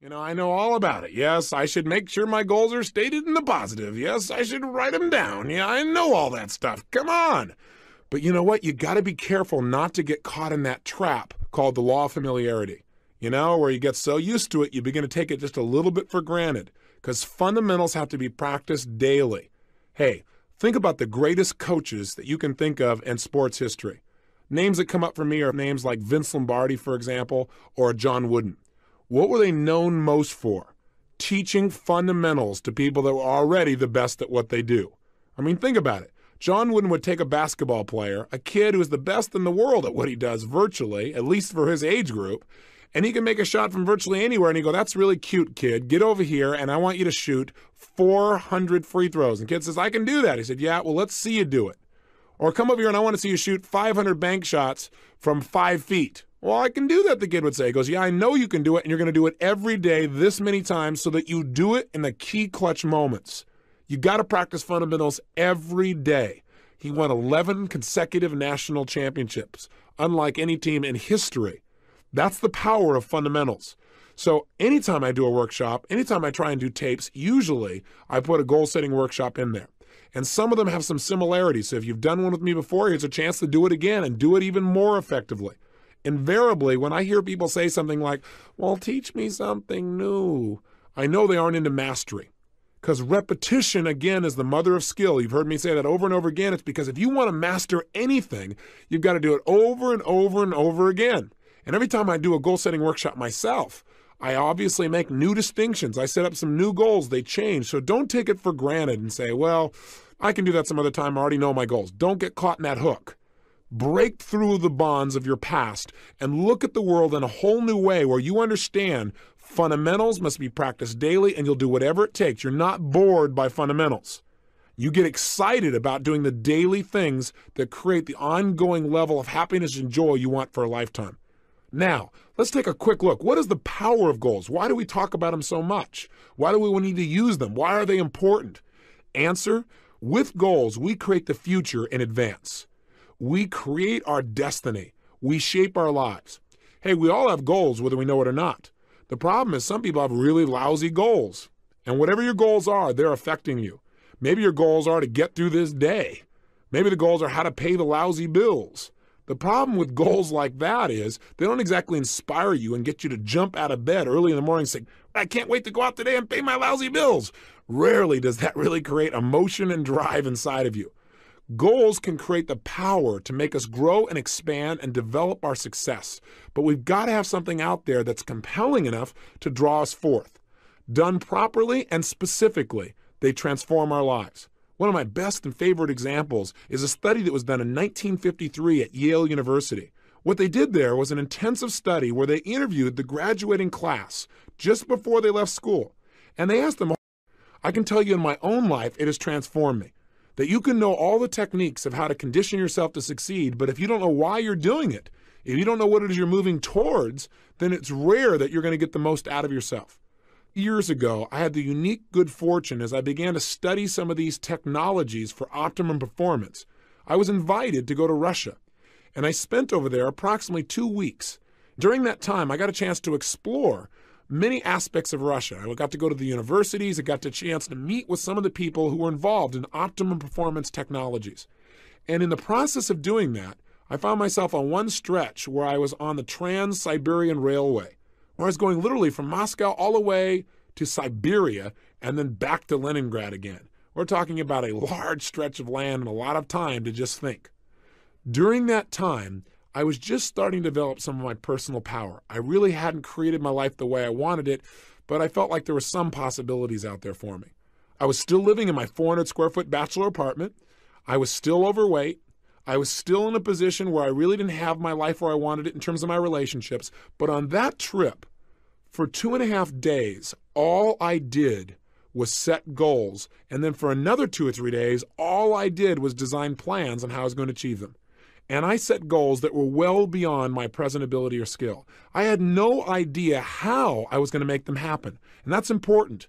I know all about it. Yes, I should make sure my goals are stated in the positive. Yes, I should write them down. Yeah, I know all that stuff. Come on. But you know what? You got to be careful not to get caught in that trap called the law of familiarity. Where you get so used to it, you begin to take it just a little bit for granted because fundamentals have to be practiced daily. Hey, think about the greatest coaches that you can think of in sports history. Names that come up for me are names like Vince Lombardi, for example, or John Wooden. What were they known most for? Teaching fundamentals to people that were already the best at what they do. I mean, think about it. John Wooden would take a basketball player, a kid who is the best in the world at what he does virtually, at least for his age group, and he can make a shot from virtually anywhere, and he'd go, "That's really cute, kid. Get over here, and I want you to shoot 400 free throws." And the kid says, "I can do that." He said, "Yeah, well, let's see you do it." Or, "Come over here, and I want to see you shoot 500 bank shots from 5 feet." "Well, I can do that," the kid would say. He goes, "Yeah, I know you can do it, and you're going to do it every day this many times so that you do it in the key clutch moments. You got to practice fundamentals every day." He won 11 consecutive national championships, unlike any team in history. That's the power of fundamentals. So anytime I do a workshop, anytime I try and do tapes, usually I put a goal-setting workshop in there. And some of them have some similarities. So if you've done one with me before, here's a chance to do it again and do it even more effectively. Invariably, when I hear people say something like, "Well, teach me something new," I know they aren't into mastery. Because repetition, again, is the mother of skill. You've heard me say that over and over again. It's because if you want to master anything, you've got to do it over and over and over again. And every time I do a goal-setting workshop myself, I obviously make new distinctions. I set up some new goals. They change. So don't take it for granted and say, "Well, I can do that some other time. I already know my goals." Don't get caught in that hook. Break through the bonds of your past and look at the world in a whole new way where you understand fundamentals must be practiced daily and you'll do whatever it takes. You're not bored by fundamentals. You get excited about doing the daily things that create the ongoing level of happiness and joy you want for a lifetime. Now, let's take a quick look. What is the power of goals? Why do we talk about them so much? Why do we need to use them? Why are they important? Answer: with goals, we create the future in advance. We create our destiny. We shape our lives. Hey, we all have goals, whether we know it or not. The problem is some people have really lousy goals. And whatever your goals are, they're affecting you. Maybe your goals are to get through this day. Maybe the goals are how to pay the lousy bills. The problem with goals like that is they don't exactly inspire you and get you to jump out of bed early in the morning and say, "I can't wait to go out today and pay my lousy bills." Rarely does that really create emotion and drive inside of you. Goals can create the power to make us grow and expand and develop our success. But we've got to have something out there that's compelling enough to draw us forth. Done properly and specifically, they transform our lives. One of my best and favorite examples is a study that was done in 1953 at Yale University. What they did there was an intensive study where they interviewed the graduating class just before they left school. And they asked them, "I can tell you in my own life, it has transformed me. That you can know all the techniques of how to condition yourself to succeed, but if you don't know why you're doing it, if you don't know what it is you're moving towards, then it's rare that you're going to get the most out of yourself." Years ago, I had the unique good fortune as I began to study some of these technologies for optimum performance. I was invited to go to Russia, and I spent over there approximately 2 weeks. During that time, I got a chance to explore many aspects of Russia. I got to go to the universities. I got the chance to meet with some of the people who were involved in optimum performance technologies. And in the process of doing that, I found myself on one stretch where I was on the Trans-Siberian Railway, where I was going literally from Moscow all the way to Siberia and then back to Leningrad again. We're talking about a large stretch of land and a lot of time to just think. During that time, I was just starting to develop some of my personal power. I really hadn't created my life the way I wanted it, but I felt like there were some possibilities out there for me. I was still living in my 400 square foot bachelor apartment. I was still overweight. I was still in a position where I really didn't have my life where I wanted it in terms of my relationships. But on that trip, for 2.5 days, all I did was set goals. And then for another 2 or 3 days, all I did was design plans on how I was going to achieve them. And I set goals that were well beyond my present ability or skill. I had no idea how I was going to make them happen. And that's important.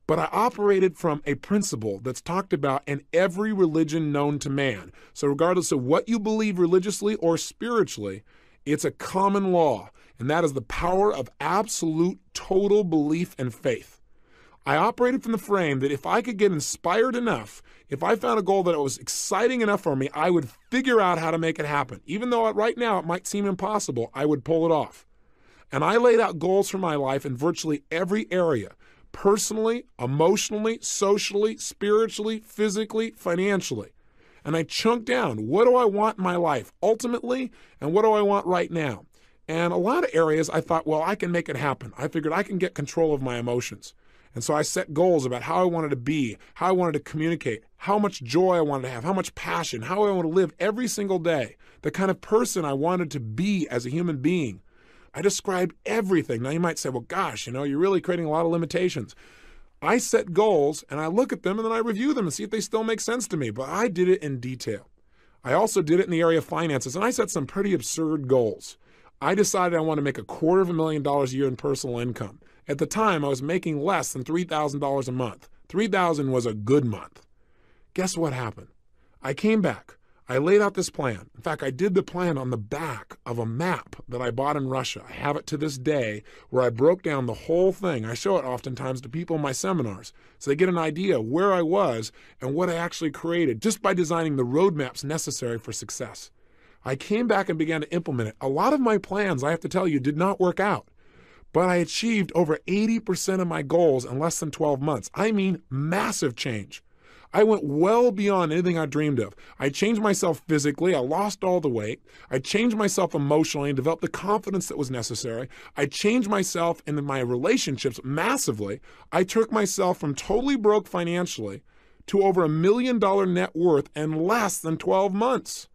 But I operated from a principle that's talked about in every religion known to man. So regardless of what you believe religiously or spiritually, it's a common law. and that is the power of absolute total belief and faith. I operated from the frame that if I could get inspired enough, if I found a goal that was exciting enough for me, I would figure out how to make it happen. Even though right now it might seem impossible, I would pull it off. And I laid out goals for my life in virtually every area, personally, emotionally, socially, spiritually, physically, financially. And I chunked down, what do I want in my life ultimately, and what do I want right now? And a lot of areas I thought, well, I can make it happen. I figured I can get control of my emotions. And so I set goals about how I wanted to be, how I wanted to communicate, how much joy I wanted to have, how much passion, how I want to live every single day, the kind of person I wanted to be as a human being. I described everything. Now you might say, well, gosh, you're really creating a lot of limitations. I set goals and I look at them and then I review them and see if they still make sense to me. But I did it in detail. I also did it in the area of finances, and I set some pretty absurd goals. I decided I wanted to make $250,000 a year in personal income. At the time, I was making less than $3,000 a month. $3,000 was a good month. Guess what happened? I came back. I laid out this plan. In fact, I did the plan on the back of a map that I bought in Russia. I have it to this day where I broke down the whole thing. I show it oftentimes to people in my seminars so they get an idea of where I was and what I actually created just by designing the roadmaps necessary for success. I came back and began to implement it. A lot of my plans, I have to tell you, did not work out. But I achieved over 80% of my goals in less than 12 months. I mean, massive change. I went well beyond anything I dreamed of. I changed myself physically. I lost all the weight. I changed myself emotionally and developed the confidence that was necessary. I changed myself in my relationships massively. I took myself from totally broke financially to over $1 million net worth in less than 12 months.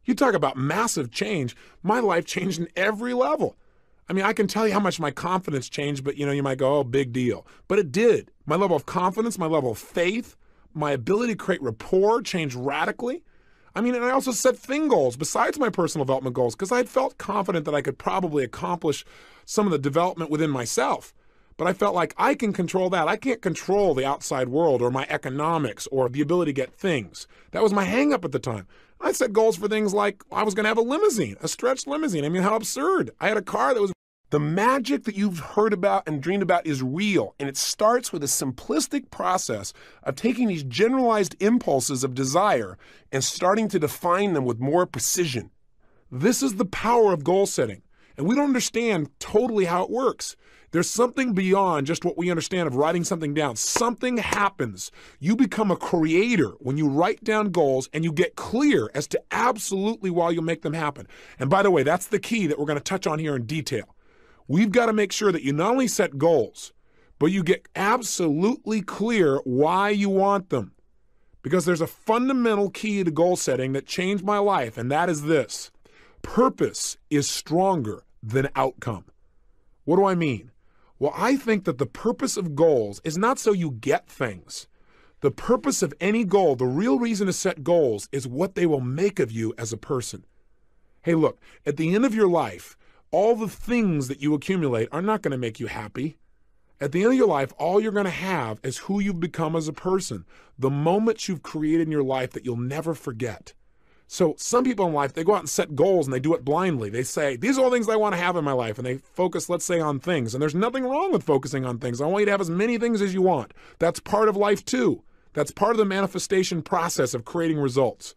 You talk about massive change. My life changed in every level. I mean, I can tell you how much my confidence changed, but you might go, oh, big deal. But it did. My level of confidence, my level of faith, my ability to create rapport changed radically. I mean, and I also set thing goals besides my personal development goals because I had felt confident that I could probably accomplish some of the development within myself. But I felt like I can control that. I can't control the outside world or my economics or the ability to get things. That was my hang up at the time. I set goals for things like I was going to have a limousine, a stretched limousine. I mean, how absurd. I had a car that was... The magic that you've heard about and dreamed about is real, and it starts with a simplistic process of taking these generalized impulses of desire and starting to define them with more precision. This is the power of goal setting, and we don't understand totally how it works. There's something beyond just what we understand of writing something down. Something happens. You become a creator when you write down goals and you get clear as to absolutely why you'll make them happen. And by the way, that's the key that we're going to touch on here in detail. We've got to make sure that you not only set goals, but you get absolutely clear why you want them. Because there's a fundamental key to goal setting that changed my life, and that is this. Purpose is stronger than outcome. What do I mean? Well, I think that the purpose of goals is not so you get things. The purpose of any goal, the real reason to set goals, is what they will make of you as a person. Hey, look, at the end of your life, all the things that you accumulate are not going to make you happy. At the end of your life, all you're going to have is who you've become as a person, the moments you've created in your life that you'll never forget. So some people in life, they go out and set goals and they do it blindly. They say, these are all things I want to have in my life. And they focus, let's say, on things. And there's nothing wrong with focusing on things. I want you to have as many things as you want. That's part of life too. That's part of the manifestation process of creating results.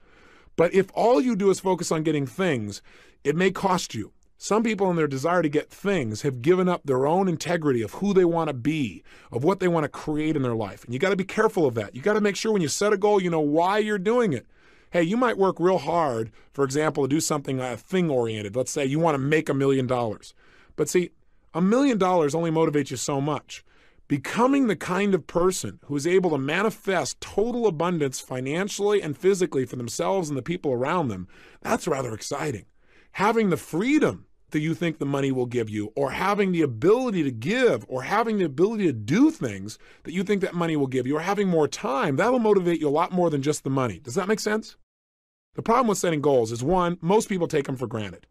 But if all you do is focus on getting things, it may cost you. Some people in their desire to get things have given up their own integrity of who they want to be, of what they want to create in their life. And you got to be careful of that. You got to make sure when you set a goal, you know why you're doing it. Hey, you might work real hard, for example, to do something thing-oriented. Let's say you want to make $1 million. But see, $1 million only motivates you so much. Becoming the kind of person who is able to manifest total abundance financially and physically for themselves and the people around them, that's rather exciting. Having the freedom that you think the money will give you, or having the ability to give, or having the ability to do things that you think that money will give you, or having more time, that'll motivate you a lot more than just the money. Does that make sense? The problem with setting goals is, one, most people take them for granted.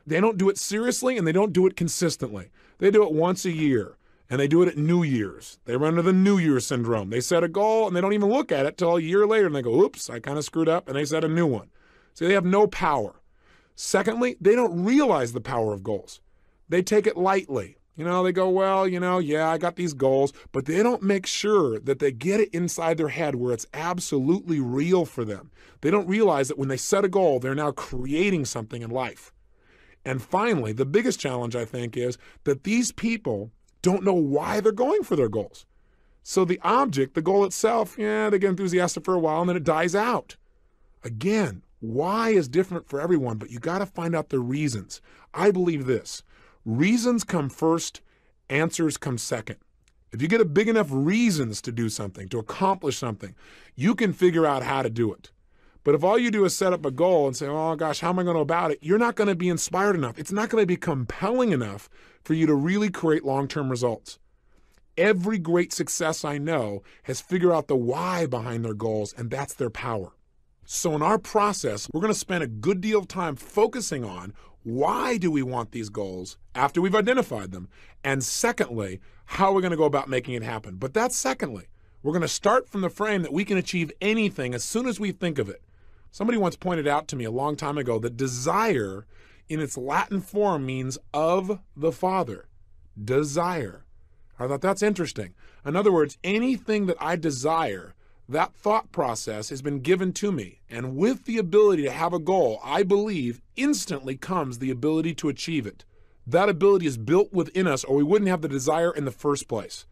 They don't do it seriously and they don't do it consistently. They do it once a year and they do it at New Year's. They run into the New Year's syndrome. They set a goal and they don't even look at it till a year later and they go, oops, I kind of screwed up, and they set a new one. So they have no power. Secondly, they don't realize the power of goals. They take it lightly. They go, well, yeah, I got these goals, but they don't make sure that they get it inside their head where it's absolutely real for them. They don't realize that when they set a goal, they're now creating something in life. And finally, the biggest challenge, I think, is that these people don't know why they're going for their goals. So the object, the goal itself, yeah, they get enthusiastic for a while and then it dies out. Again, why is different for everyone, but you got to find out the reasons. I believe this. Reasons come first, answers come second. If you get a big enough reasons to do something, to accomplish something, you can figure out how to do it. But if all you do is set up a goal and say, oh gosh, how am I going to go about it? You're not going to be inspired enough. It's not going to be compelling enough for you to really create long-term results. Every great success I know has figured out the why behind their goals, and that's their power. So in our process, we're going to spend a good deal of time focusing on why do we want these goals after we've identified them, and secondly, how we're going to go about making it happen. But that's secondly. We're going to start from the frame that we can achieve anything as soon as we think of it. Somebody once pointed out to me a long time ago that desire in its Latin form means of the Father. Desire. I thought that's interesting. In other words, anything that I desire, that thought process has been given to me. And with the ability to have a goal, I believe instantly comes the ability to achieve it. That ability is built within us or we wouldn't have the desire in the first place.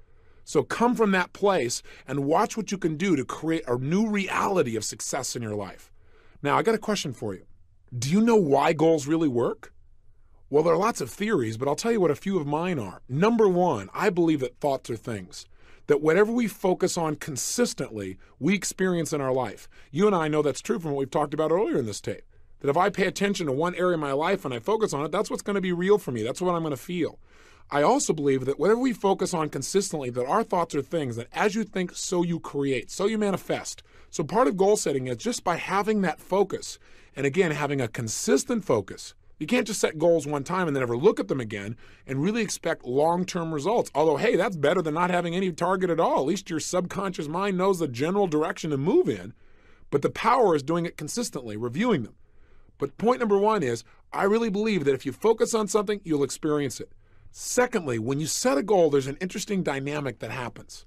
So come from that place and watch what you can do to create a new reality of success in your life. Now, I got a question for you. Do you know why goals really work? Well, there are lots of theories, but I'll tell you what a few of mine are. Number one, I believe that thoughts are things. That whatever we focus on consistently, we experience in our life. You and I know that's true from what we've talked about earlier in this tape. That if I pay attention to one area of my life and I focus on it, that's what's going to be real for me. That's what I'm going to feel. I also believe that whatever we focus on consistently, that our thoughts are things that as you think, so you create, so you manifest. So part of goal setting is just by having that focus, and again, having a consistent focus. You can't just set goals one time and then never look at them again and really expect long-term results. Although, hey, that's better than not having any target at all. At least your subconscious mind knows the general direction to move in. But the power is doing it consistently, reviewing them. But point number one is, I really believe that if you focus on something, you'll experience it. Secondly, when you set a goal, there's an interesting dynamic that happens.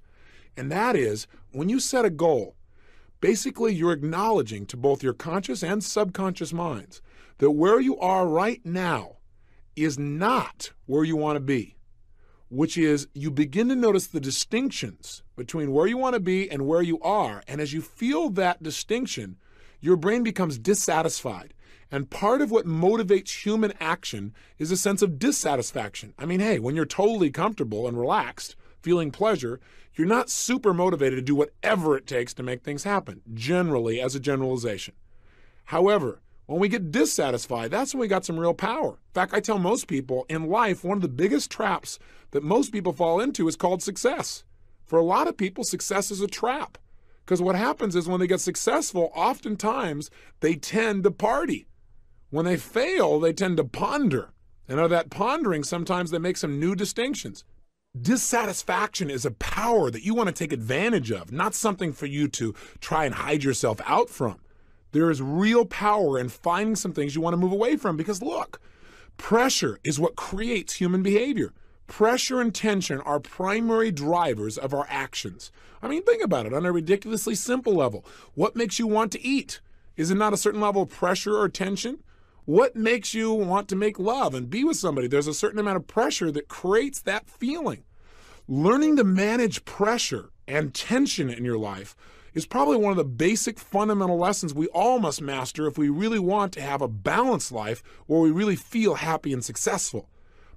And that is, when you set a goal, basically you're acknowledging to both your conscious and subconscious minds that where you are right now is not where you want to be, which is you begin to notice the distinctions between where you want to be and where you are. And as you feel that distinction, your brain becomes dissatisfied. And part of what motivates human action is a sense of dissatisfaction. I mean, hey, when you're totally comfortable and relaxed, feeling pleasure, you're not super motivated to do whatever it takes to make things happen, generally as a generalization. However, when we get dissatisfied, that's when we got some real power. In fact, I tell most people in life, one of the biggest traps that most people fall into is called success. For a lot of people, success is a trap. Because what happens is when they get successful, oftentimes they tend to party. When they fail, they tend to ponder. And out of that pondering, sometimes they make some new distinctions. Dissatisfaction is a power that you want to take advantage of, not something for you to try and hide yourself out from. There is real power in finding some things you want to move away from because look, pressure is what creates human behavior. Pressure and tension are primary drivers of our actions. I mean, think about it on a ridiculously simple level. What makes you want to eat? Is it not a certain level of pressure or tension? What makes you want to make love and be with somebody? There's a certain amount of pressure that creates that feeling. Learning to manage pressure and tension in your life is probably one of the basic fundamental lessons we all must master if we really want to have a balanced life where we really feel happy and successful.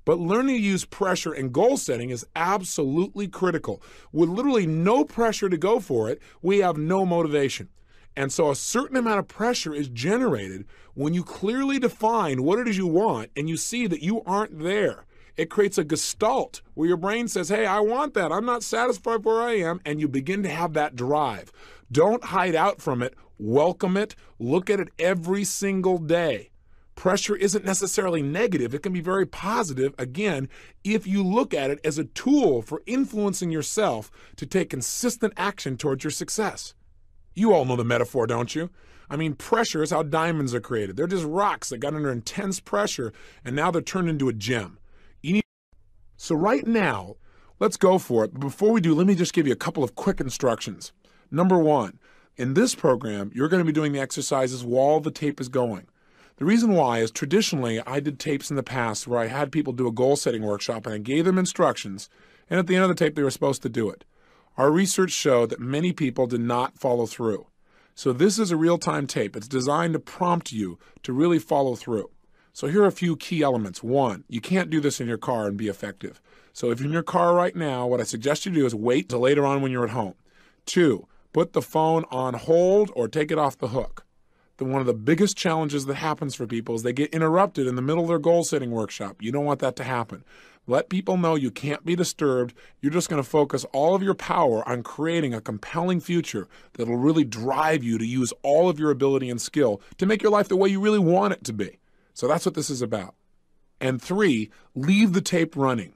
But learning to use pressure and goal setting is absolutely critical. With literally no pressure to go for it, we have no motivation. And so a certain amount of pressure is generated when you clearly define what it is you want and you see that you aren't there. It creates a gestalt where your brain says, hey, I want that. I'm not satisfied where I am. And you begin to have that drive. Don't hide out from it. Welcome it. Look at it every single day. Pressure isn't necessarily negative. It can be very positive, again, if you look at it as a tool for influencing yourself to take consistent action towards your success. You all know the metaphor, don't you? I mean, pressure is how diamonds are created. They're just rocks that got under intense pressure, and now they're turned into a gem. So right now, let's go for it. But before we do, let me just give you a couple of quick instructions. Number one, in this program, you're going to be doing the exercises while the tape is going. The reason why is traditionally I did tapes in the past where I had people do a goal-setting workshop and I gave them instructions, and at the end of the tape they were supposed to do it. Our research showed that many people did not follow through. So this is a real-time tape. It's designed to prompt you to really follow through. So here are a few key elements. One, you can't do this in your car and be effective. So if you're in your car right now, what I suggest you do is wait till later on when you're at home. Two, put the phone on hold or take it off the hook. One of the biggest challenges that happens for people is they get interrupted in the middle of their goal-setting workshop. You don't want that to happen. Let people know you can't be disturbed. You're just going to focus all of your power on creating a compelling future that will really drive you to use all of your ability and skill to make your life the way you really want it to be. So that's what this is about. And three, leave the tape running.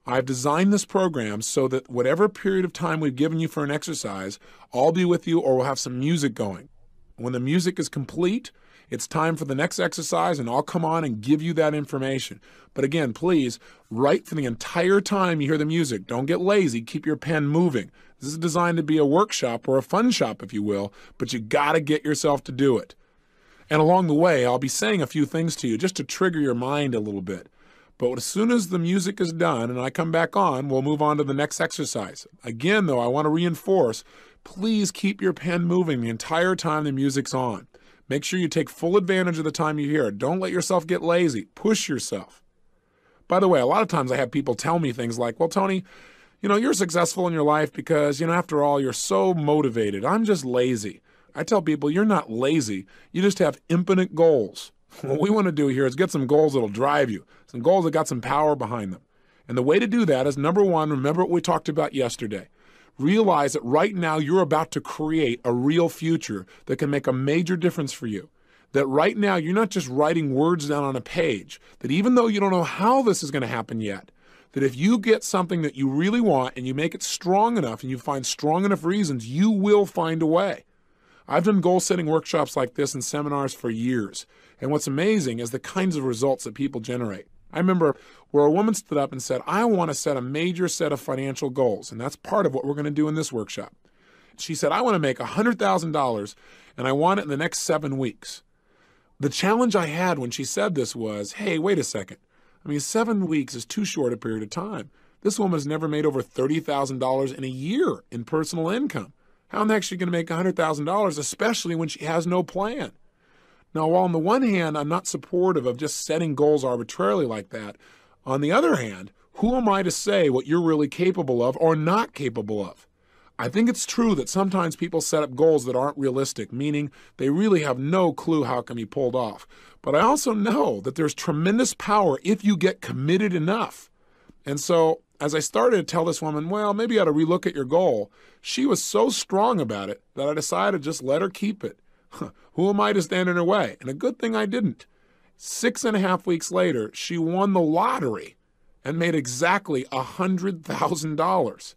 I've designed this program so that whatever period of time we've given you for an exercise, I'll be with you or we'll have some music going. When the music is complete, it's time for the next exercise and I'll come on and give you that information. But again, please, write for the entire time you hear the music. Don't get lazy. Keep your pen moving. This is designed to be a workshop or a fun shop, if you will, but you got to get yourself to do it. And along the way, I'll be saying a few things to you just to trigger your mind a little bit. But as soon as the music is done and I come back on, we'll move on to the next exercise. Again, though, I want to reinforce, please keep your pen moving the entire time the music's on. Make sure you take full advantage of the time you hear it. Don't let yourself get lazy. Push yourself. By the way, a lot of times I have people tell me things like, well, Tony, you're successful in your life because, after all, you're so motivated. I'm just lazy. I tell people, you're not lazy. You just have infinite goals. What we want to do here is get some goals that'll drive you, some goals that got some power behind them. And the way to do that is, number one, remember what we talked about yesterday. Realize that right now you're about to create a real future that can make a major difference for you. That right now you're not just writing words down on a page, that even though you don't know how this is going to happen yet, that if you get something that you really want and you make it strong enough and you find strong enough reasons, you will find a way. I've done goal-setting workshops like this and seminars for years. And what's amazing is the kinds of results that people generate. I remember where a woman stood up and said, I want to set a major set of financial goals, and that's part of what we're going to do in this workshop. She said, I want to make $100,000, and I want it in the next 7 weeks. The challenge I had when she said this was, hey, wait a second. 7 weeks is too short a period of time. This woman has never made over $30,000 in a year in personal income. How in the heck is she going to make $100,000, especially when she has no plan? Now, while on the one hand, I'm not supportive of just setting goals arbitrarily like that, on the other hand, who am I to say what you're really capable of or not capable of? I think it's true that sometimes people set up goals that aren't realistic, meaning they really have no clue how it can be pulled off. But I also know that there's tremendous power if you get committed enough. And so, as I started to tell this woman, well, maybe you ought to relook at your goal, she was so strong about it that I decided to just let her keep it. Who am I to stand in her way? And a good thing I didn't. 6.5 weeks later, she won the lottery and made exactly $100,000.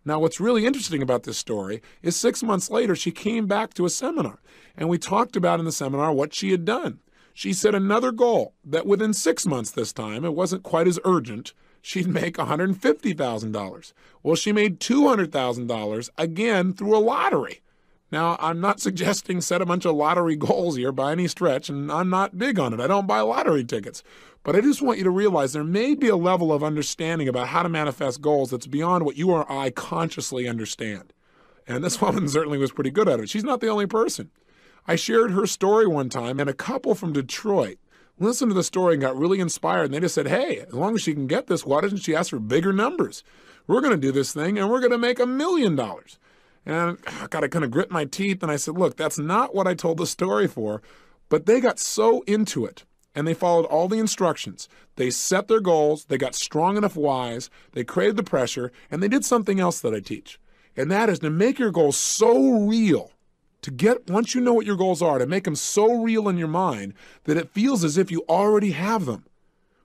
Now, what's really interesting about this story is 6 months later, she came back to a seminar, and we talked about in the seminar what she had done. She set another goal that within 6 months this time, it wasn't quite as urgent, she'd make $150,000. Well, she made $200,000 again through a lottery. Now, I'm not suggesting set a bunch of lottery goals here by any stretch, and I'm not big on it. I don't buy lottery tickets. But I just want you to realize there may be a level of understanding about how to manifest goals that's beyond what you or I consciously understand. And this woman certainly was pretty good at it. She's not the only person. I shared her story one time, and a couple from Detroit listened to the story and got really inspired. And they just said, hey, as long as she can get this, why doesn't she ask for bigger numbers? We're going to do this thing, and we're going to make $1 million. And I got to kind of grit my teeth, and I said, look, that's not what I told the story for. But they got so into it, and they followed all the instructions. They set their goals, they got strong enough whys, they created the pressure, and they did something else that I teach. And that is to make your goals so real, once you know what your goals are, to make them so real in your mind that it feels as if you already have them.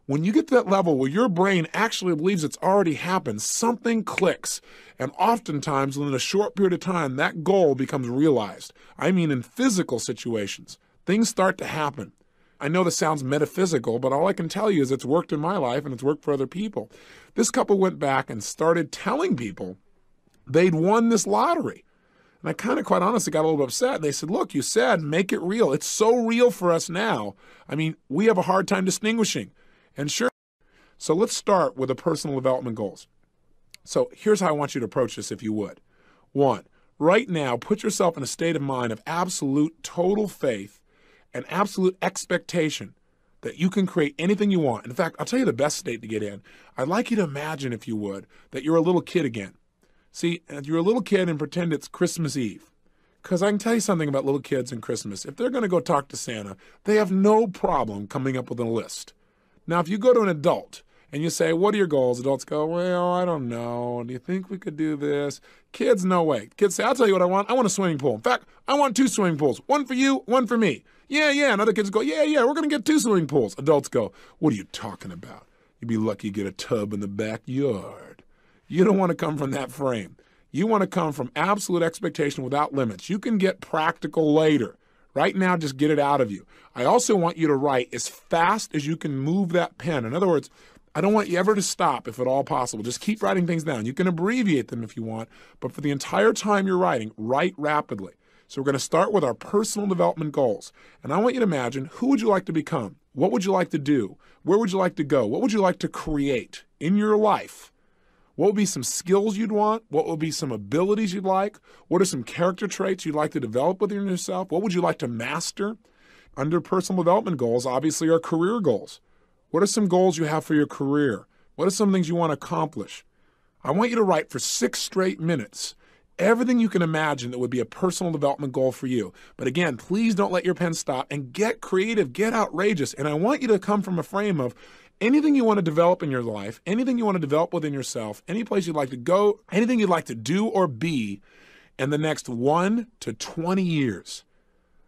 When you get to that level where your brain actually believes it's already happened, something clicks. And oftentimes, within a short period of time, that goal becomes realized. I mean, in physical situations, things start to happen. I know this sounds metaphysical, but all I can tell you is it's worked in my life and it's worked for other people. This couple went back and started telling people they'd won this lottery. And I kind of, quite honestly, got a little bit upset. They said, look, you said make it real. It's so real for us now. I mean, we have a hard time distinguishing. And sure, so let's start with the personal development goals. So here's how I want you to approach this if you would. 1, right now, put yourself in a state of mind of absolute total faith and absolute expectation that you can create anything you want. In fact, I'll tell you the best state to get in. I'd like you to imagine, if you would, that you're a little kid again. See, you're a little kid and pretend it's Christmas Eve. Because I can tell you something about little kids and Christmas. If they're going to go talk to Santa, they have no problem coming up with a list. Now, if you go to an adult and you say, what are your goals? Adults go, well, I don't know. Do you think we could do this? Kids, no way. Kids say, I'll tell you what I want. I want a swimming pool. In fact, I want 2 swimming pools. One for you, one for me. Yeah. And other kids go, yeah, we're going to get 2 swimming pools. Adults go, what are you talking about? You'd be lucky to get a tub in the backyard. You don't want to come from that frame. You want to come from absolute expectation without limits. You can get practical later. Right now, just get it out of you. I also want you to write as fast as you can move that pen. In other words, I don't want you ever to stop if at all possible. Just keep writing things down. You can abbreviate them if you want, but for the entire time you're writing, write rapidly. So we're going to start with our personal development goals. And I want you to imagine, who would you like to become? What would you like to do? Where would you like to go? What would you like to create in your life? What would be some skills you'd want? What would be some abilities you'd like? What are some character traits you'd like to develop within yourself? What would you like to master? Under personal development goals, obviously, are career goals. What are some goals you have for your career? What are some things you want to accomplish? I want you to write for 6 straight minutes everything you can imagine that would be a personal development goal for you. But again, please don't let your pen stop and get creative, get outrageous. And I want you to come from a frame of anything you want to develop in your life, anything you want to develop within yourself, any place you'd like to go, anything you'd like to do or be in the next 1 to 20 years.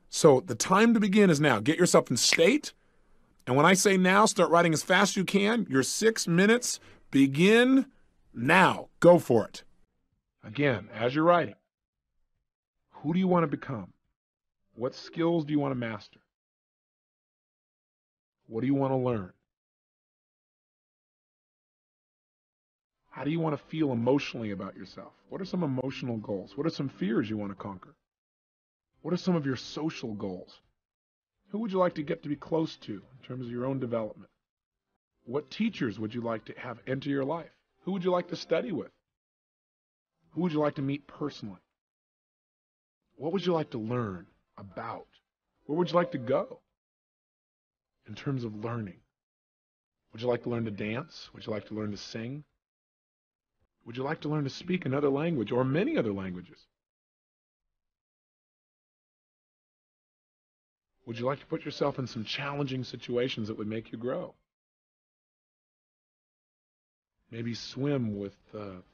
So the time to begin is now. Get yourself in state. And when I say now, start writing as fast as you can. Your 6 minutes begin now. Go for it. Again, as you're writing, who do you want to become? What skills do you want to master? What do you want to learn? How do you want to feel emotionally about yourself? What are some emotional goals? What are some fears you want to conquer? What are some of your social goals? Who would you like to get to be close to in terms of your own development? What teachers would you like to have enter your life? Who would you like to study with? Who would you like to meet personally? What would you like to learn about? Where would you like to go in terms of learning? Would you like to learn to dance? Would you like to learn to sing? Would you like to learn to speak another language or many other languages? Would you like to put yourself in some challenging situations that would make you grow? Maybe swim with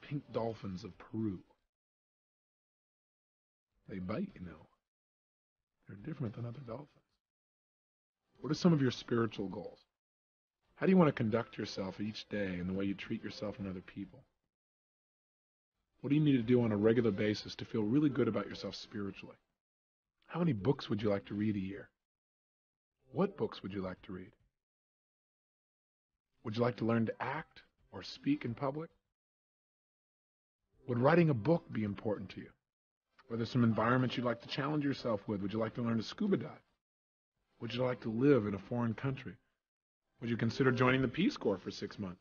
pink dolphins of Peru. They bite, you know. They're different than other dolphins. What are some of your spiritual goals? How do you want to conduct yourself each day in the way you treat yourself and other people? What do you need to do on a regular basis to feel really good about yourself spiritually? How many books would you like to read a year? What books would you like to read? Would you like to learn to act or speak in public? Would writing a book be important to you? Are there some environments you'd like to challenge yourself with? Would you like to learn to scuba dive? Would you like to live in a foreign country? Would you consider joining the Peace Corps for 6 months?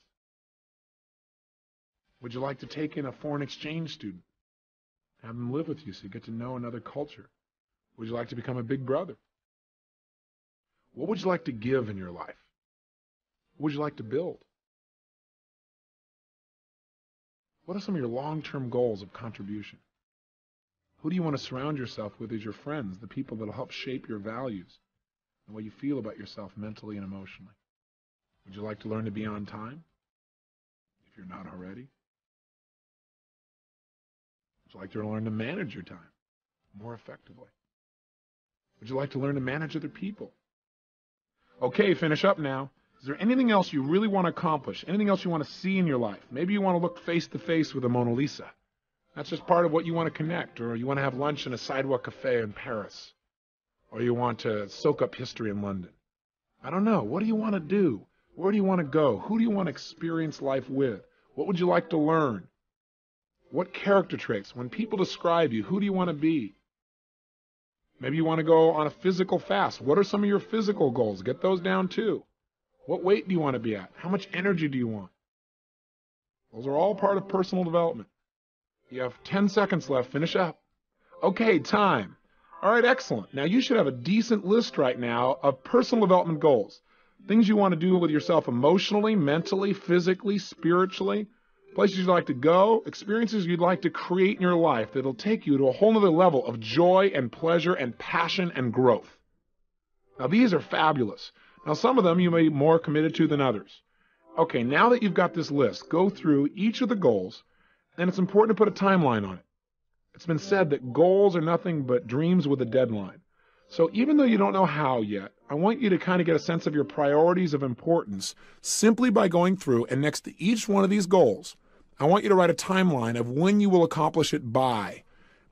Would you like to take in a foreign exchange student? Have them live with you so you get to know another culture? Would you like to become a big brother? What would you like to give in your life? What would you like to build? What are some of your long-term goals of contribution? Who do you want to surround yourself with as your friends, the people that will help shape your values, and what you feel about yourself mentally and emotionally? Would you like to learn to be on time, if you're not already? Would you like to learn to manage your time more effectively? Would you like to learn to manage other people? Okay, finish up now. Is there anything else you really want to accomplish? Anything else you want to see in your life? Maybe you want to look face to face with the Mona Lisa. That's just part of what you want to connect. Or you want to have lunch in a sidewalk cafe in Paris. Or you want to soak up history in London. I don't know. What do you want to do? Where do you want to go? Who do you want to experience life with? What would you like to learn? What character traits? When people describe you, who do you want to be? Maybe you want to go on a physical fast. What are some of your physical goals? Get those down too. What weight do you want to be at? How much energy do you want? Those are all part of personal development. You have 10 seconds left. Finish up. Okay, time. All right, excellent. Now you should have a decent list right now of personal development goals. Things you want to do with yourself emotionally, mentally, physically, spiritually. Places you'd like to go, experiences you'd like to create in your life that'll take you to a whole other level of joy and pleasure and passion and growth. Now these are fabulous. Now some of them you may be more committed to than others. Okay, now that you've got this list, go through each of the goals, and it's important to put a timeline on it. It's been said that goals are nothing but dreams with a deadline. So even though you don't know how yet, I want you to kind of get a sense of your priorities of importance simply by going through, and next to each one of these goals, I want you to write a timeline of when you will accomplish it by.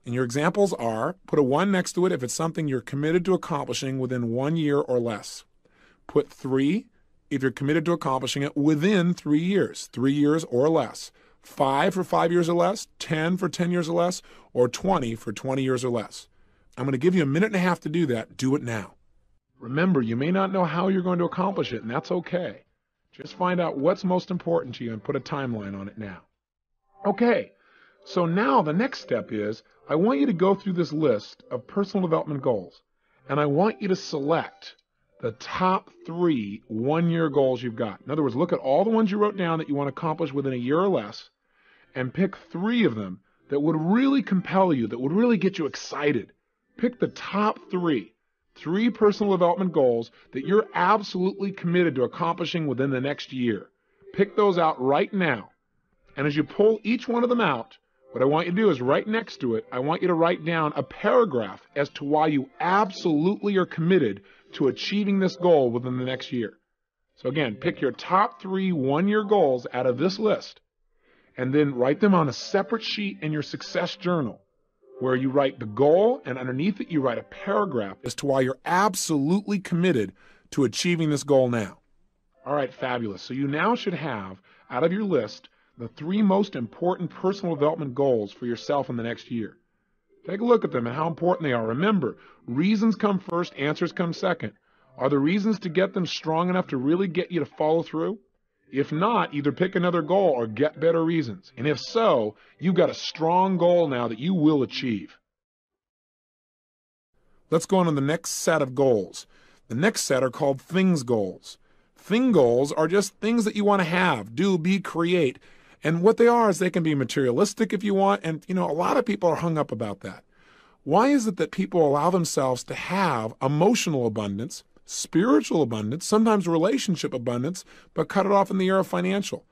And your examples are, put a 1 next to it if it's something you're committed to accomplishing within 1 year or less. Put 3 if you're committed to accomplishing it within 3 years, 3 years or less. 5 for 5 years or less, 10 for 10 years or less, or 20 for 20 years or less. I'm going to give you a minute and a half to do that. Do it now. Remember, you may not know how you're going to accomplish it, and that's okay. Just find out what's most important to you and put a timeline on it now. Okay, so now the next step is I want you to go through this list of personal development goals, and I want you to select the top 3 one-year goals you've got. In other words, look at all the ones you wrote down that you want to accomplish within a year or less, and pick 3 of them that would really compel you, that would really get you excited. Pick the top 3 personal development goals that you're absolutely committed to accomplishing within the next year. Pick those out right now. And as you pull each one of them out, what I want you to do is right next to it, I want you to write down a paragraph as to why you absolutely are committed to achieving this goal within the next year. So again, pick your top 3 one-year goals out of this list, and then write them on a separate sheet in your success journal, where you write the goal, and underneath it you write a paragraph as to why you're absolutely committed to achieving this goal now. All right, fabulous. So you now should have, out of your list, the 3 most important personal development goals for yourself in the next year. Take a look at them and how important they are. Remember, reasons come first, answers come second. Are the reasons to get them strong enough to really get you to follow through? If not, either pick another goal or get better reasons. And if so, you've got a strong goal now that you will achieve. Let's go on to the next set of goals. The next set are called things goals. Thing goals are just things that you want to have, do, be, create. And what they are is they can be materialistic if you want, and a lot of people are hung up about that. Why is it that people allow themselves to have emotional abundance, spiritual abundance, sometimes relationship abundance, but cut it off in the area of financial?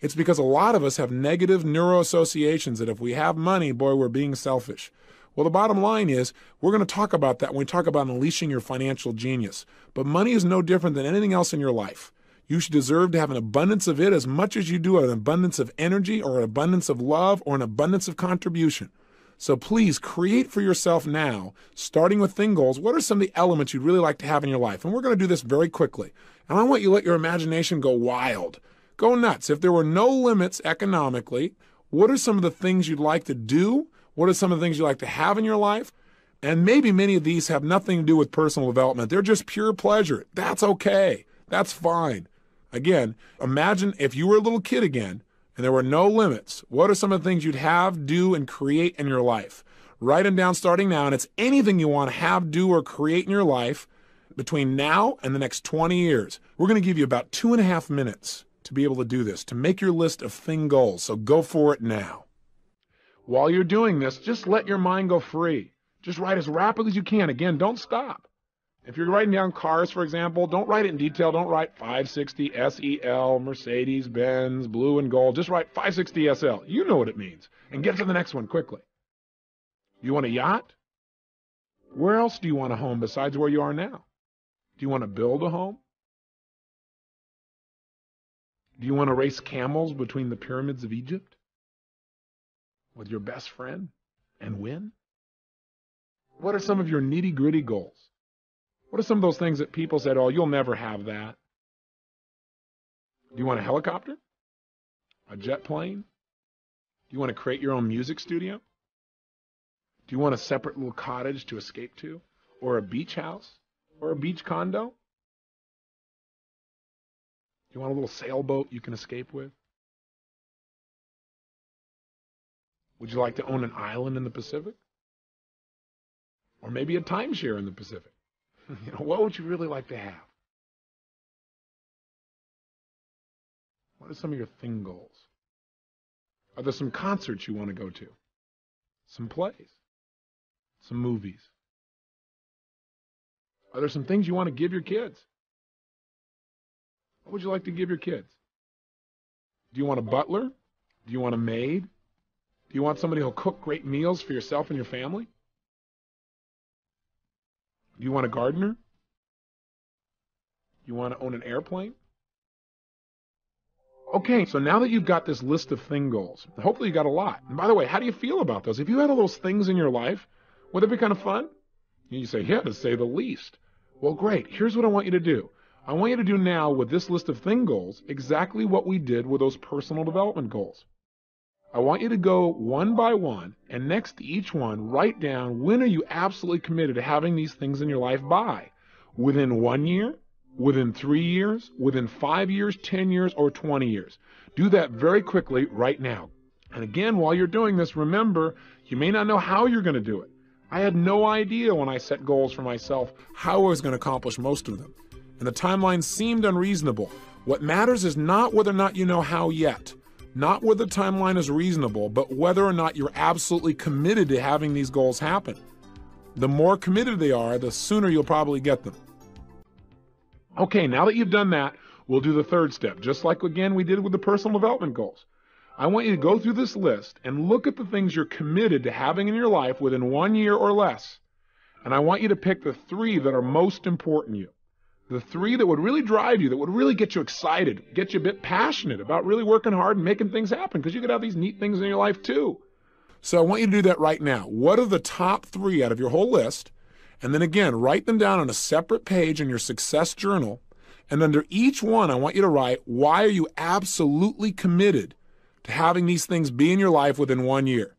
It's because a lot of us have negative neuroassociations that if we have money, boy, we're being selfish. Well, the bottom line is we're going to talk about that when we talk about unleashing your financial genius. But money is no different than anything else in your life. You should deserve to have an abundance of it as much as you do an abundance of energy or an abundance of love or an abundance of contribution. So please create for yourself now, starting with thing goals, what are some of the elements you'd really like to have in your life? And we're going to do this very quickly. And I want you to let your imagination go wild. Go nuts. If there were no limits economically, what are some of the things you'd like to do? What are some of the things you'd like to have in your life? And maybe many of these have nothing to do with personal development. They're just pure pleasure. That's okay. That's fine. Again, imagine if you were a little kid again and there were no limits. What are some of the things you'd have, do, and create in your life? Write them down starting now, and it's anything you want to have, do, or create in your life between now and the next 20 years. We're going to give you about 2.5 minutes to be able to do this, to make your list of thing goals. So go for it now. While you're doing this, just let your mind go free. Just write as rapidly as you can. Again, don't stop. If you're writing down cars, for example, don't write it in detail. Don't write 560 SEL, Mercedes, Benz, blue and gold. Just write 560 SL. You know what it means. And get to the next one quickly. You want a yacht? Where else do you want a home besides where you are now? Do you want to build a home? Do you want to race camels between the pyramids of Egypt with your best friend and win? What are some of your nitty-gritty goals? What are some of those things that people said, oh, you'll never have that? Do you want a helicopter? A jet plane? Do you want to create your own music studio? Do you want a separate little cottage to escape to? Or a beach house? Or a beach condo? Do you want a little sailboat you can escape with? Would you like to own an island in the Pacific? Or maybe a timeshare in the Pacific? What would you really like to have? What are some of your thing goals? Are there some concerts you want to go to? Some plays? Some movies? Are there some things you want to give your kids? What would you like to give your kids? Do you want a butler? Do you want a maid? Do you want somebody who'll cook great meals for yourself and your family? Do you want a gardener? Do you want to own an airplane? Okay, so now that you've got this list of thing goals, hopefully you got a lot. And by the way, how do you feel about those? If you had all those things in your life, would it be kind of fun? And you say, yeah, to say the least. Well, great. Here's what I want you to do. I want you to do now with this list of thing goals exactly what we did with those personal development goals. I want you to go one by one, and next to each one, write down when are you absolutely committed to having these things in your life by? Within 1 year? Within 3 years? Within 5 years, 10 years, or 20 years? Do that very quickly right now. And again, while you're doing this, remember, you may not know how you're going to do it. I had no idea when I set goals for myself how I was going to accomplish most of them. And the timeline seemed unreasonable. What matters is not whether or not you know how yet. Not whether the timeline is reasonable, but whether or not you're absolutely committed to having these goals happen. The more committed they are, the sooner you'll probably get them. Okay, now that you've done that, we'll do the third step, just like, again, we did with the personal development goals. I want you to go through this list and look at the things you're committed to having in your life within 1 year or less. And I want you to pick the 3 that are most important to you. The 3 that would really drive you, that would really get you excited, get you a bit passionate about really working hard and making things happen, because you could have these neat things in your life too. So I want you to do that right now. What are the top 3 out of your whole list? And then again, write them down on a separate page in your success journal. And under each one, I want you to write, why are you absolutely committed to having these things be in your life within 1 year?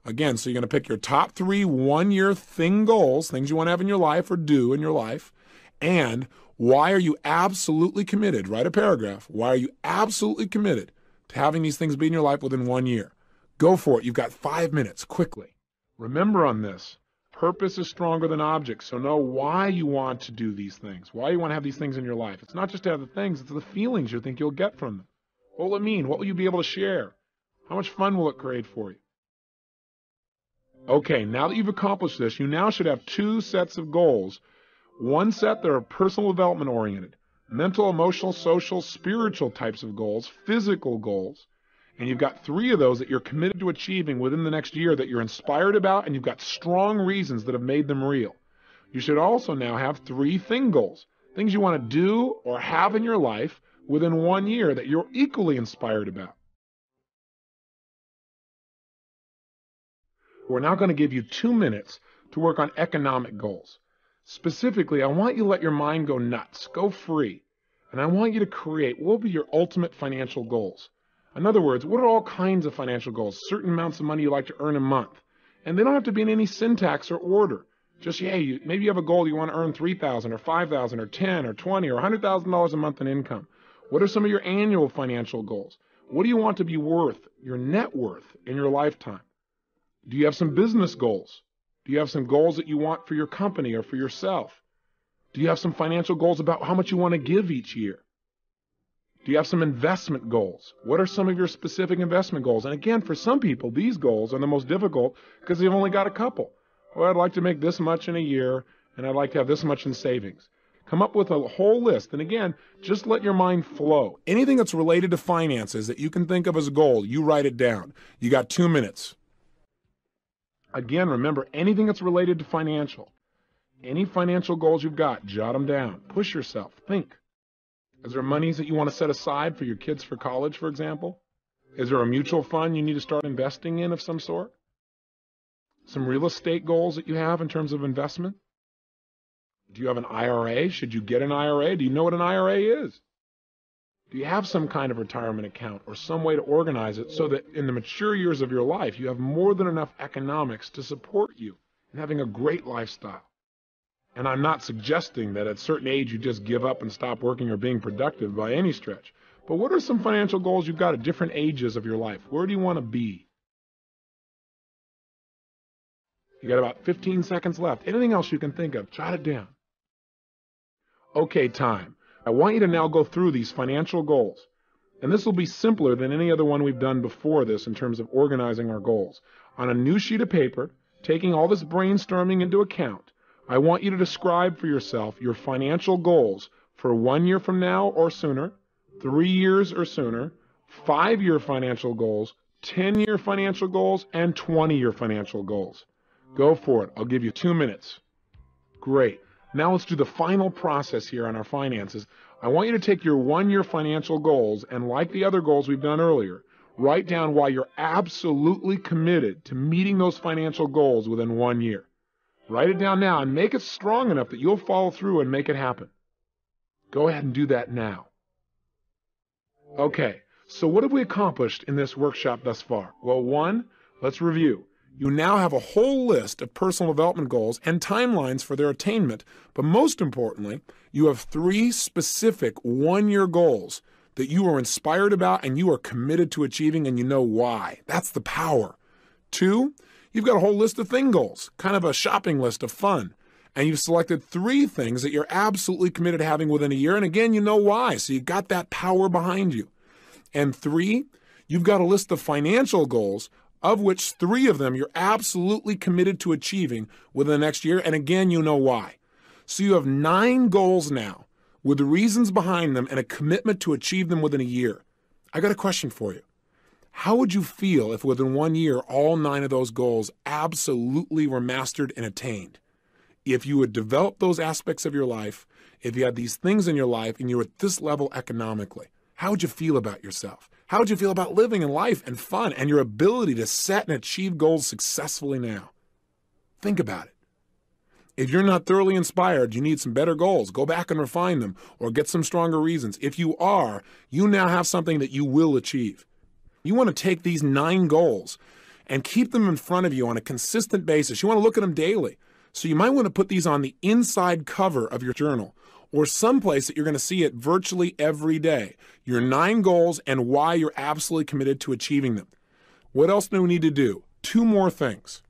Again, so you're going to pick your top 3 one-year thing goals, things you want to have in your life or do in your life, and why are you absolutely committed? Write a paragraph. Why are you absolutely committed to having these things be in your life within 1 year? Go for it. You've got 5 minutes, quickly. Remember on this, purpose is stronger than objects, so know why you want to do these things, why you want to have these things in your life. It's not just to have the things, it's the feelings you think you'll get from them. What will it mean? What will you be able to share? How much fun will it create for you? Okay, now that you've accomplished this, you now should have 2 sets of goals. One set that are personal development oriented, mental, emotional, social, spiritual types of goals, physical goals. And you've got 3 of those that you're committed to achieving within the next year that you're inspired about, and you've got strong reasons that have made them real. You should also now have 3 thing goals, things you want to do or have in your life within 1 year that you're equally inspired about. We're now going to give you 2 minutes to work on economic goals. Specifically, I want you to let your mind go nuts, go free. And I want you to create what will be your ultimate financial goals. In other words, what are all kinds of financial goals? Certain amounts of money you like to earn a month. And they don't have to be in any syntax or order. Just, hey, maybe you have a goal you want to earn $3,000 or $5,000 or $10,000 or $20,000 or $100,000 a month in income. What are some of your annual financial goals? What do you want to be worth, your net worth, in your lifetime? Do you have some business goals? Do you have some goals that you want for your company or for yourself? Do you have some financial goals about how much you want to give each year? Do you have some investment goals? What are some of your specific investment goals? And again, for some people, these goals are the most difficult because they've only got a couple. Well, I'd like to make this much in a year, and I'd like to have this much in savings. Come up with a whole list. And again, just let your mind flow. Anything that's related to finances that you can think of as a goal, you write it down. You got 2 minutes. Again, remember, anything that's related to financial, any financial goals you've got, jot them down. Push yourself. Think. Is there monies that you want to set aside for your kids for college, for example? Is there a mutual fund you need to start investing in of some sort? Some real estate goals that you have in terms of investment? Do you have an IRA? Should you get an IRA? Do you know what an IRA is? Do you have some kind of retirement account or some way to organize it so that in the mature years of your life, you have more than enough economics to support you in having a great lifestyle? And I'm not suggesting that at a certain age you just give up and stop working or being productive by any stretch. But what are some financial goals you've got at different ages of your life? Where do you want to be? You got about 15 seconds left. Anything else you can think of, jot it down. Okay, time. I want you to now go through these financial goals. And this will be simpler than any other one we've done before this in terms of organizing our goals. On a new sheet of paper, taking all this brainstorming into account, I want you to describe for yourself your financial goals for 1 year from now or sooner, 3 years or sooner, 5-year financial goals, 10-year financial goals, and 20-year financial goals. Go for it. I'll give you 2 minutes. Great. Now let's do the final process here on our finances. I want you to take your 1-year financial goals and, like the other goals we've done earlier, write down why you're absolutely committed to meeting those financial goals within 1 year. Write it down now and make it strong enough that you'll follow through and make it happen. Go ahead and do that now. Okay, so what have we accomplished in this workshop thus far? Well, 1, let's review. You now have a whole list of personal development goals and timelines for their attainment, but most importantly, you have 3 specific 1-year goals that you are inspired about and you are committed to achieving, and you know why. That's the power. 2, you've got a whole list of thing goals, kind of a shopping list of fun, and you've selected 3 things that you're absolutely committed to having within a year, and again, you know why, so you got that power behind you. And 3, you've got a list of financial goals, of which 3 of them you're absolutely committed to achieving within the next year, and again, you know why. So you have 9 goals now with the reasons behind them and a commitment to achieve them within a year. I got a question for you. How would you feel if within 1 year all 9 of those goals absolutely were mastered and attained? If you had developed those aspects of your life, if you had these things in your life and you were at this level economically, how would you feel about yourself? How would you feel about living and life and fun and your ability to set and achieve goals successfully now? Think about it. If you're not thoroughly inspired, you need some better goals. Go back and refine them or get some stronger reasons. If you are, you now have something that you will achieve. You want to take these 9 goals and keep them in front of you on a consistent basis. You want to look at them daily. So you might want to put these on the inside cover of your journal or someplace that you're going to see it virtually every day. Your 9 goals and why you're absolutely committed to achieving them. What else do we need to do? 2 more things.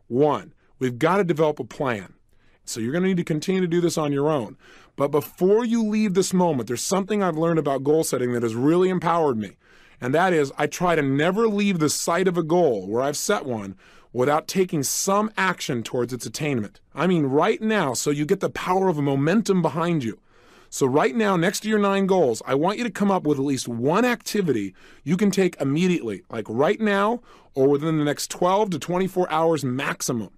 1, we've got to develop a plan. So you're going to need to continue to do this on your own. But before you leave this moment, there's something I've learned about goal setting that has really empowered me. And that is, I try to never leave the sight of a goal where I've set one without taking some action towards its attainment. I mean right now, so you get the power of a momentum behind you. So right now, next to your 9 goals, I want you to come up with at least 1 activity you can take immediately, like right now or within the next 12 to 24 hours maximum.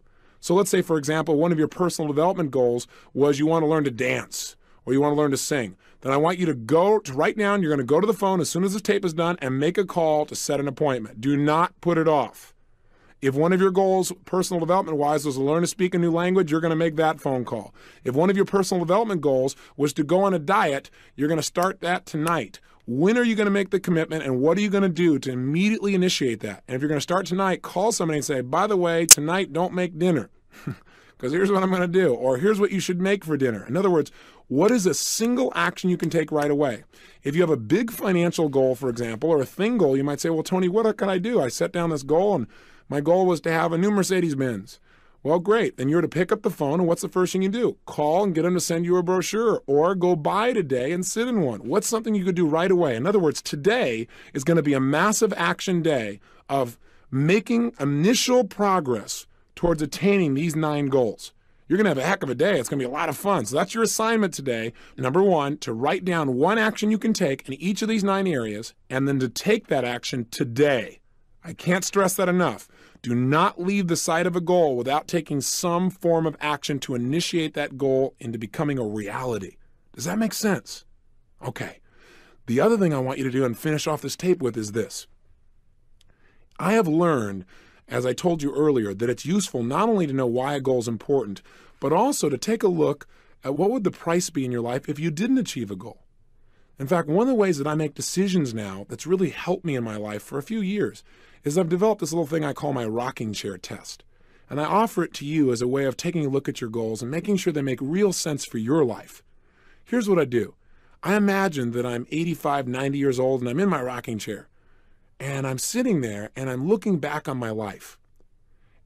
So let's say, for example, one of your personal development goals was you want to learn to dance or you want to learn to sing. Then I want you to go to right now, and you're going to go to the phone as soon as this tape is done and make a call to set an appointment. Do not put it off. If one of your goals, personal development-wise, was to learn to speak a new language, you're going to make that phone call. If one of your personal development goals was to go on a diet, you're going to start that tonight. When are you going to make the commitment, and what are you going to do to immediately initiate that? And if you're going to start tonight, call somebody and say, by the way, tonight don't make dinner because here's what I'm going to do, or here's what you should make for dinner. In other words, what is a single action you can take right away? If you have a big financial goal, for example, or a thing goal, you might say, well, Tony, what can I do? I set down this goal, and my goal was to have a new Mercedes-Benz. Well, great. Then you're to pick up the phone, and what's the first thing you do? Call and get them to send you a brochure, or go buy today and sit in one. What's something you could do right away? In other words, today is going to be a massive action day of making initial progress towards attaining these 9 goals. You're going to have a heck of a day. It's going to be a lot of fun. So that's your assignment today. Number 1, to write down 1 action you can take in each of these 9 areas, and then to take that action today. I can't stress that enough. Do not leave the sight of a goal without taking some form of action to initiate that goal into becoming a reality. Does that make sense? Okay. The other thing I want you to do and finish off this tape with is this. I have learned, as I told you earlier, that it's useful not only to know why a goal is important, but also to take a look What would the price be in your life if you didn't achieve a goal? In fact, one of the ways that I make decisions now that's really helped me in my life for a few years is I've developed this little thing I call my rocking chair test. And I offer it to you as a way of taking a look at your goals and making sure they make real sense for your life. Here's what I do. I imagine that I'm 85, 90 years old and I'm in my rocking chair. And I'm sitting there and I'm looking back on my life.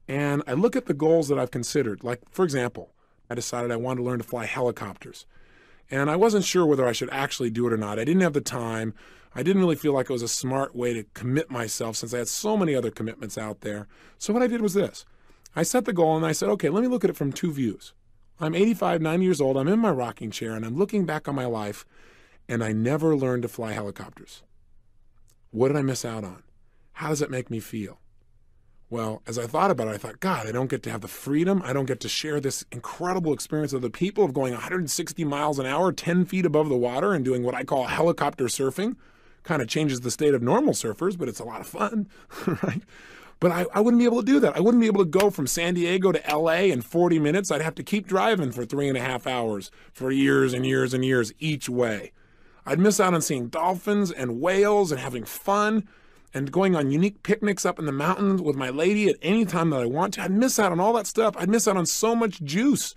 And I look at the goals that I've considered. Like, for example, I decided I wanted to learn to fly helicopters. And I wasn't sure whether I should actually do it or not. I didn't have the time. I didn't really feel like it was a smart way to commit myself since I had so many other commitments out there. So what I did was this. I set the goal and I said, okay, let me look at it from two views. I'm 85, 90 years old. I'm in my rocking chair and I'm looking back on my life and I never learned to fly helicopters. What did I miss out on? How does it make me feel? Well, as I thought about it, I thought, God, I don't get to have the freedom. I don't get to share this incredible experience of the people of going 160 miles an hour, 10 feet above the water and doing what I call helicopter surfing. Kind of changes the state of normal surfers, but it's a lot of fun, right? But I wouldn't be able to do that. I wouldn't be able to go from San Diego to LA in 40 minutes. I'd have to keep driving for 3.5 hours for years and years and years each way. I'd miss out on seeing dolphins and whales and having fun and going on unique picnics up in the mountains with my lady at any time that I want to. I'd miss out on all that stuff. I'd miss out on so much juice.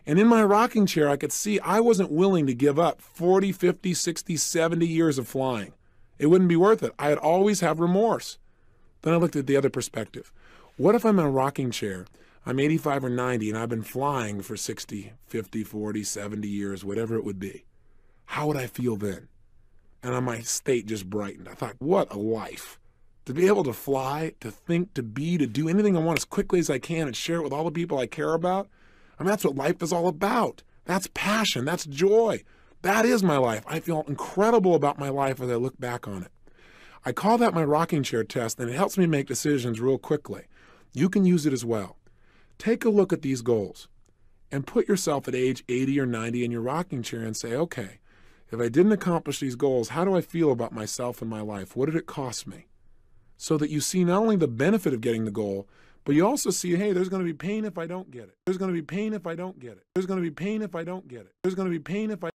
And in my rocking chair, I could see I wasn't willing to give up 40, 50, 60, 70 years of flying. It wouldn't be worth it. I'd always have remorse. Then I looked at the other perspective. What if I'm in a rocking chair, I'm 85 or 90, and I've been flying for 60, 50, 40, 70 years, whatever it would be? How would I feel then? And my state just brightened. I thought, what a life. To be able to fly, to think, to be, to do anything I want as quickly as I can and share it with all the people I care about. I mean, that's what life is all about. That's passion. That's joy. That is my life. I feel incredible about my life as I look back on it. I call that my rocking chair test, and it helps me make decisions real quickly. You can use it as well. Take a look at these goals and put yourself at age 80 or 90 in your rocking chair and say, okay, if I didn't accomplish these goals, how do I feel about myself and my life? What did it cost me? So that you see not only the benefit of getting the goal, but you also see, hey, there's going to be pain if I don't get it. There's going to be pain if I don't get it. There's going to be pain if I don't get it. There's going to be pain if I